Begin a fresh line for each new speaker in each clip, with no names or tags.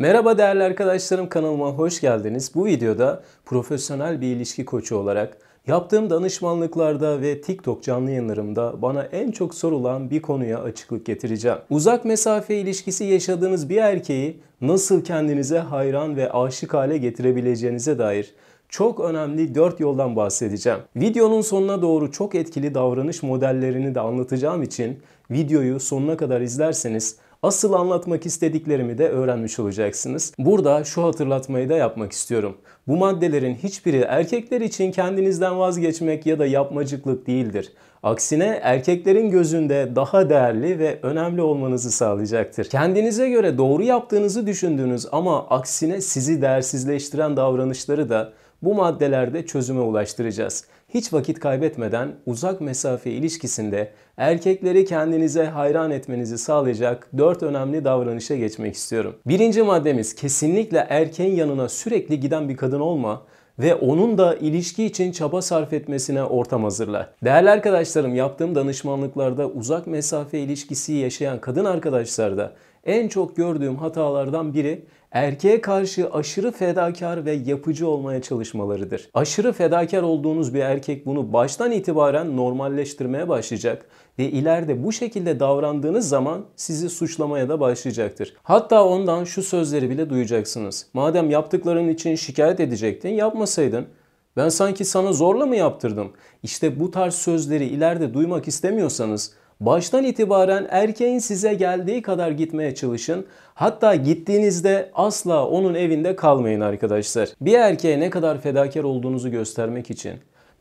Merhaba değerli arkadaşlarım, kanalıma hoş geldiniz. Bu videoda profesyonel bir ilişki koçu olarak yaptığım danışmanlıklarda ve TikTok canlı yayınlarımda bana en çok sorulan bir konuya açıklık getireceğim. Uzak mesafe ilişkisi yaşadığınız bir erkeği nasıl kendinize hayran ve aşık hale getirebileceğinize dair çok önemli 4 yoldan bahsedeceğim. Videonun sonuna doğru çok etkili davranış modellerini de anlatacağım için videoyu sonuna kadar izlerseniz asıl anlatmak istediklerimi de öğrenmiş olacaksınız. Burada şu hatırlatmayı da yapmak istiyorum. Bu maddelerin hiçbiri erkekler için kendinizden vazgeçmek ya da yapmacıklık değildir. Aksine erkeklerin gözünde daha değerli ve önemli olmanızı sağlayacaktır. Kendinize göre doğru yaptığınızı düşündüğünüz ama aksine sizi değersizleştiren davranışları da bu maddelerde çözüme ulaştıracağız. Hiç vakit kaybetmeden uzak mesafe ilişkisinde erkekleri kendinize hayran etmenizi sağlayacak 4 önemli davranışa geçmek istiyorum. Birinci maddemiz, kesinlikle erkeğin yanına sürekli giden bir kadın olma ve onun da ilişki için çaba sarf etmesine ortam hazırla. Değerli arkadaşlarım, yaptığım danışmanlıklarda uzak mesafe ilişkisi yaşayan kadın arkadaşlarda en çok gördüğüm hatalardan biri erkeğe karşı aşırı fedakar ve yapıcı olmaya çalışmalarıdır. Aşırı fedakar olduğunuz bir erkek bunu baştan itibaren normalleştirmeye başlayacak ve ileride bu şekilde davrandığınız zaman sizi suçlamaya da başlayacaktır. Hatta ondan şu sözleri bile duyacaksınız. Madem yaptıkların için şikayet edecektin, yapmasaydın. Ben sanki sana zorla mı yaptırdım? İşte bu tarz sözleri ileride duymak istemiyorsanız baştan itibaren erkeğin size geldiği kadar gitmeye çalışın. Hatta gittiğinizde asla onun evinde kalmayın arkadaşlar. Bir erkeğe ne kadar fedakar olduğunuzu göstermek için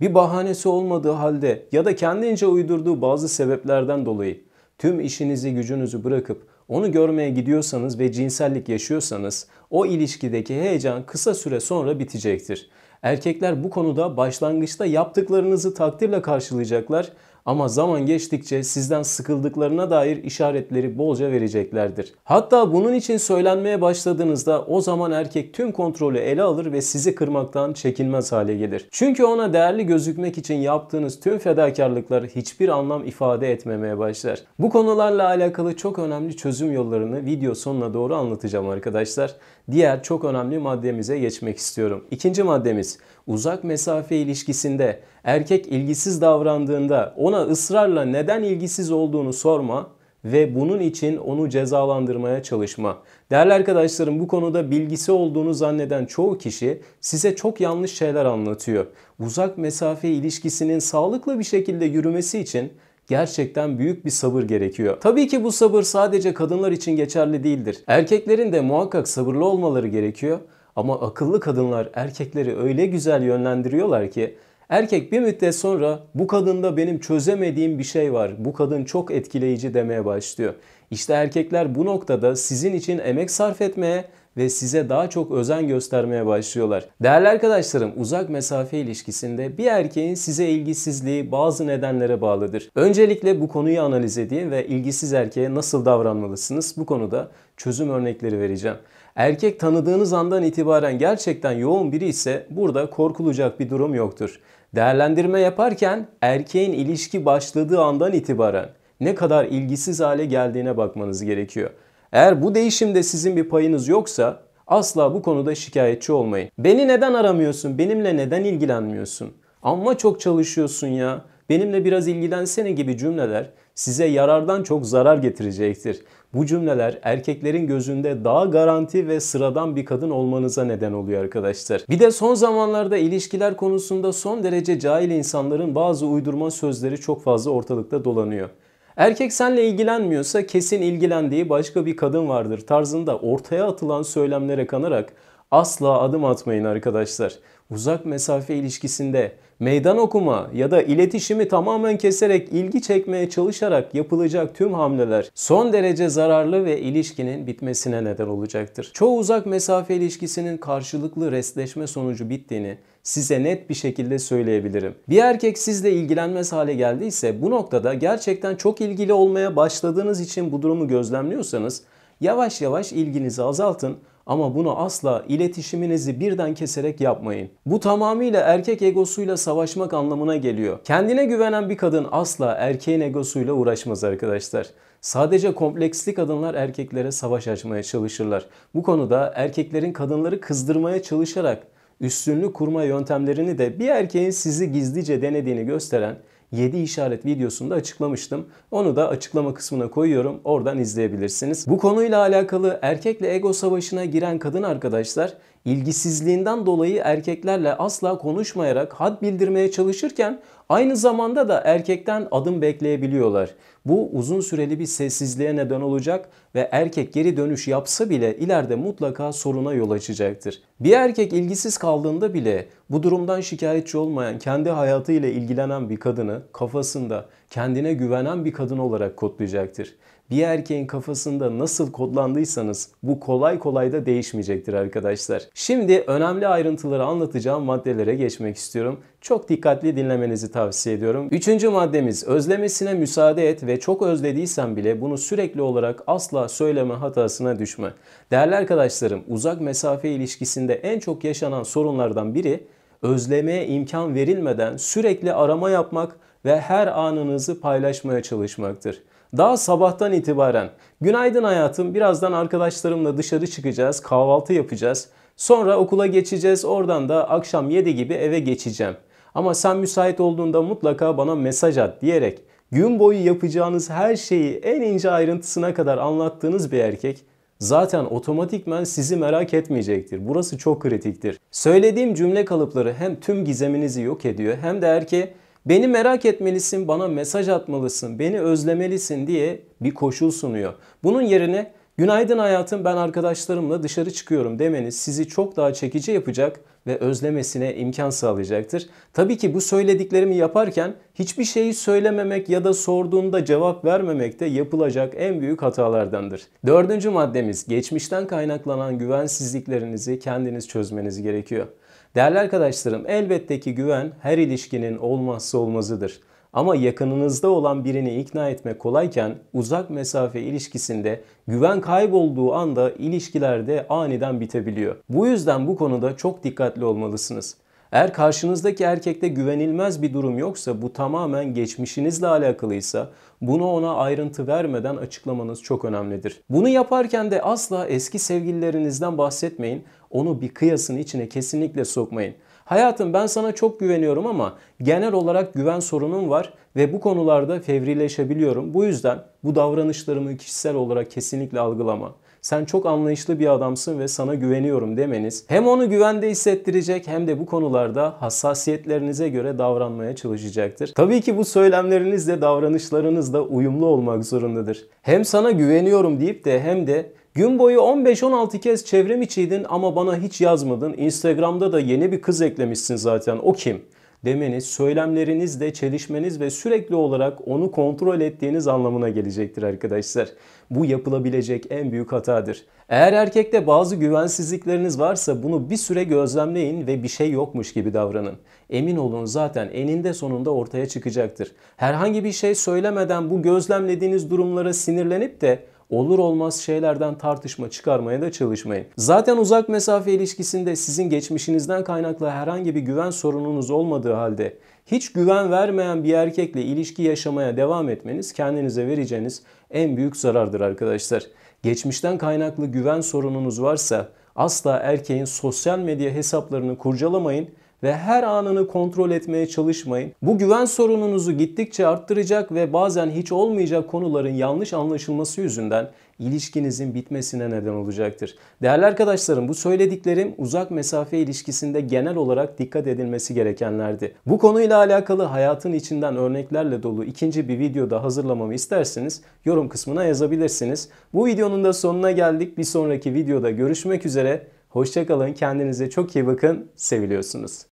bir bahanesi olmadığı halde ya da kendince uydurduğu bazı sebeplerden dolayı tüm işinizi gücünüzü bırakıp onu görmeye gidiyorsanız ve cinsellik yaşıyorsanız o ilişkideki heyecan kısa süre sonra bitecektir. Erkekler bu konuda başlangıçta yaptıklarınızı takdirle karşılayacaklar ama zaman geçtikçe sizden sıkıldıklarına dair işaretleri bolca vereceklerdir. Hatta bunun için söylenmeye başladığınızda o zaman erkek tüm kontrolü ele alır ve sizi kırmaktan çekinmez hale gelir. Çünkü ona değerli gözükmek için yaptığınız tüm fedakarlıklar hiçbir anlam ifade etmemeye başlar. Bu konularla alakalı çok önemli çözüm yollarını video sonuna doğru anlatacağım arkadaşlar. Diğer çok önemli maddemize geçmek istiyorum. İkinci maddemiz, uzak mesafe ilişkisinde erkek ilgisiz davrandığında ona ısrarla neden ilgisiz olduğunu sorma ve bunun için onu cezalandırmaya çalışma. Değerli arkadaşlarım, bu konuda bilgisi olduğunu zanneden çoğu kişi size çok yanlış şeyler anlatıyor. Uzak mesafe ilişkisinin sağlıklı bir şekilde yürümesi için gerçekten büyük bir sabır gerekiyor. Tabii ki bu sabır sadece kadınlar için geçerli değildir. Erkeklerin de muhakkak sabırlı olmaları gerekiyor. Ama akıllı kadınlar erkekleri öyle güzel yönlendiriyorlar ki erkek bir müddet sonra bu kadında benim çözemediğim bir şey var, bu kadın çok etkileyici demeye başlıyor. İşte erkekler bu noktada sizin için emek sarf etmeye ve size daha çok özen göstermeye başlıyorlar. Değerli arkadaşlarım, uzak mesafe ilişkisinde bir erkeğin size ilgisizliği bazı nedenlere bağlıdır. Öncelikle bu konuyu analiz edeyim ve ilgisiz erkeğe nasıl davranmalısınız? Bu konuda çözüm örnekleri vereceğim. Erkek tanıdığınız andan itibaren gerçekten yoğun biri ise burada korkulacak bir durum yoktur. Değerlendirme yaparken erkeğin ilişki başladığı andan itibaren ne kadar ilgisiz hale geldiğine bakmanız gerekiyor. Eğer bu değişimde sizin bir payınız yoksa asla bu konuda şikayetçi olmayın. Beni neden aramıyorsun? Benimle neden ilgilenmiyorsun? Amma çok çalışıyorsun ya. Benimle biraz ilgilensene gibi cümleler size yarardan çok zarar getirecektir. Bu cümleler erkeklerin gözünde daha garanti ve sıradan bir kadın olmanıza neden oluyor arkadaşlar. Bir de son zamanlarda ilişkiler konusunda son derece cahil insanların bazı uydurma sözleri çok fazla ortalıkta dolanıyor. Erkek seninle ilgilenmiyorsa kesin ilgilendiği başka bir kadın vardır tarzında ortaya atılan söylemlere kanarak asla adım atmayın arkadaşlar. Uzak mesafe ilişkisinde meydan okuma ya da iletişimi tamamen keserek ilgi çekmeye çalışarak yapılacak tüm hamleler son derece zararlı ve ilişkinin bitmesine neden olacaktır. Çoğu uzak mesafe ilişkisinin karşılıklı restleşme sonucu bittiğini size net bir şekilde söyleyebilirim. Bir erkek sizle ilgilenmez hale geldiyse bu noktada gerçekten çok ilgili olmaya başladığınız için bu durumu gözlemliyorsanız yavaş yavaş ilginizi azaltın Ama bunu asla iletişiminizi birden keserek yapmayın. Bu tamamıyla erkek egosuyla savaşmak anlamına geliyor. Kendine güvenen bir kadın asla erkeğin egosuyla uğraşmaz arkadaşlar. Sadece kompleksli kadınlar erkeklere savaş açmaya çalışırlar. Bu konuda erkeklerin kadınları kızdırmaya çalışarak üstünlük kurma yöntemlerini de bir erkeğin sizi gizlice denediğini gösteren 7 işaret videosunda açıklamıştım. Onu da açıklama kısmına koyuyorum. Oradan izleyebilirsiniz. Bu konuyla alakalı erkekle ego savaşına giren kadın arkadaşlar ilgisizliğinden dolayı erkeklerle asla konuşmayarak had bildirmeye çalışırken aynı zamanda da erkekten adım bekleyebiliyorlar. Bu uzun süreli bir sessizliğe neden olacak ve erkek geri dönüş yapsa bile ileride mutlaka soruna yol açacaktır. Bir erkek ilgisiz kaldığında bile bu durumdan şikayetçi olmayan, kendi hayatıyla ilgilenen bir kadını kafasında kendine güvenen bir kadın olarak kodlayacaktır. Bir erkeğin kafasında nasıl kodlandıysanız bu kolay kolay da değişmeyecektir arkadaşlar. Şimdi önemli ayrıntıları anlatacağım maddelere geçmek istiyorum. Çok dikkatli dinlemenizi tavsiye ediyorum. Üçüncü maddemiz, özlemesine müsaade et ve çok özlediysen bile bunu sürekli olarak asla söyleme hatasına düşme. Değerli arkadaşlarım, uzak mesafe ilişkisinde en çok yaşanan sorunlardan biri özlemeye imkan verilmeden sürekli arama yapmak ve her anınızı paylaşmaya çalışmaktır. Daha sabahtan itibaren günaydın hayatım, birazdan arkadaşlarımla dışarı çıkacağız, kahvaltı yapacağız. Sonra okula geçeceğiz, oradan da akşam 7 gibi eve geçeceğim. Ama sen müsait olduğunda mutlaka bana mesaj at diyerek gün boyu yapacağınız her şeyi en ince ayrıntısına kadar anlattığınız bir erkek zaten otomatikman sizi merak etmeyecektir. Burası çok kritiktir. Söylediğim cümle kalıpları hem tüm gizeminizi yok ediyor hem de erkeğe beni merak etmelisin, bana mesaj atmalısın, beni özlemelisin diye bir koşul sunuyor. Bunun yerine günaydın hayatım, ben arkadaşlarımla dışarı çıkıyorum demeniz sizi çok daha çekici yapacak ve özlemesine imkan sağlayacaktır. Tabii ki bu söylediklerimi yaparken hiçbir şeyi söylememek ya da sorduğunda cevap vermemek de yapılacak en büyük hatalardandır. Dördüncü maddemiz, geçmişten kaynaklanan güvensizliklerinizi kendiniz çözmeniz gerekiyor. Değerli arkadaşlarım, elbette ki güven her ilişkinin olmazsa olmazıdır. Ama yakınınızda olan birini ikna etmek kolayken uzak mesafe ilişkisinde güven kaybolduğu anda ilişkilerde aniden bitebiliyor. Bu yüzden bu konuda çok dikkatli olmalısınız. Eğer karşınızdaki erkekte güvenilmez bir durum yoksa, bu tamamen geçmişinizle alakalıysa bunu ona ayrıntı vermeden açıklamanız çok önemlidir. Bunu yaparken de asla eski sevgililerinizden bahsetmeyin. Onu bir kıyasın içine kesinlikle sokmayın. Hayatım, ben sana çok güveniyorum ama genel olarak güven sorunum var ve bu konularda fevrileşebiliyorum. Bu yüzden bu davranışlarımı kişisel olarak kesinlikle algılama. Sen çok anlayışlı bir adamsın ve sana güveniyorum demeniz hem onu güvende hissettirecek hem de bu konularda hassasiyetlerinize göre davranmaya çalışacaktır. Tabii ki bu söylemleriniz de davranışlarınız da uyumlu olmak zorundadır. Hem sana güveniyorum deyip de hem de gün boyu 15-16 kez çevrim içiydin ama bana hiç yazmadın, Instagram'da da yeni bir kız eklemişsin zaten, o kim demeniz, söylemlerinizle çelişmeniz ve sürekli olarak onu kontrol ettiğiniz anlamına gelecektir arkadaşlar. Bu yapılabilecek en büyük hatadır. Eğer erkekte bazı güvensizlikleriniz varsa bunu bir süre gözlemleyin ve bir şey yokmuş gibi davranın. Emin olun zaten eninde sonunda ortaya çıkacaktır. Herhangi bir şey söylemeden bu gözlemlediğiniz durumlara sinirlenip de olur olmaz şeylerden tartışma çıkarmaya da çalışmayın. Zaten uzak mesafe ilişkisinde sizin geçmişinizden kaynaklı herhangi bir güven sorununuz olmadığı halde hiç güven vermeyen bir erkekle ilişki yaşamaya devam etmeniz kendinize vereceğiniz en büyük zarardır arkadaşlar. Geçmişten kaynaklı güven sorununuz varsa asla erkeğin sosyal medya hesaplarını kurcalamayın ve her anını kontrol etmeye çalışmayın. Bu güven sorununuzu gittikçe arttıracak ve bazen hiç olmayacak konuların yanlış anlaşılması yüzünden ilişkinizin bitmesine neden olacaktır. Değerli arkadaşlarım, bu söylediklerim uzak mesafe ilişkisinde genel olarak dikkat edilmesi gerekenlerdi. Bu konuyla alakalı hayatın içinden örneklerle dolu ikinci bir videoda hazırlamamı isterseniz yorum kısmına yazabilirsiniz. Bu videonun da sonuna geldik. Bir sonraki videoda görüşmek üzere. Hoşça kalın, kendinize çok iyi bakın, seviliyorsunuz.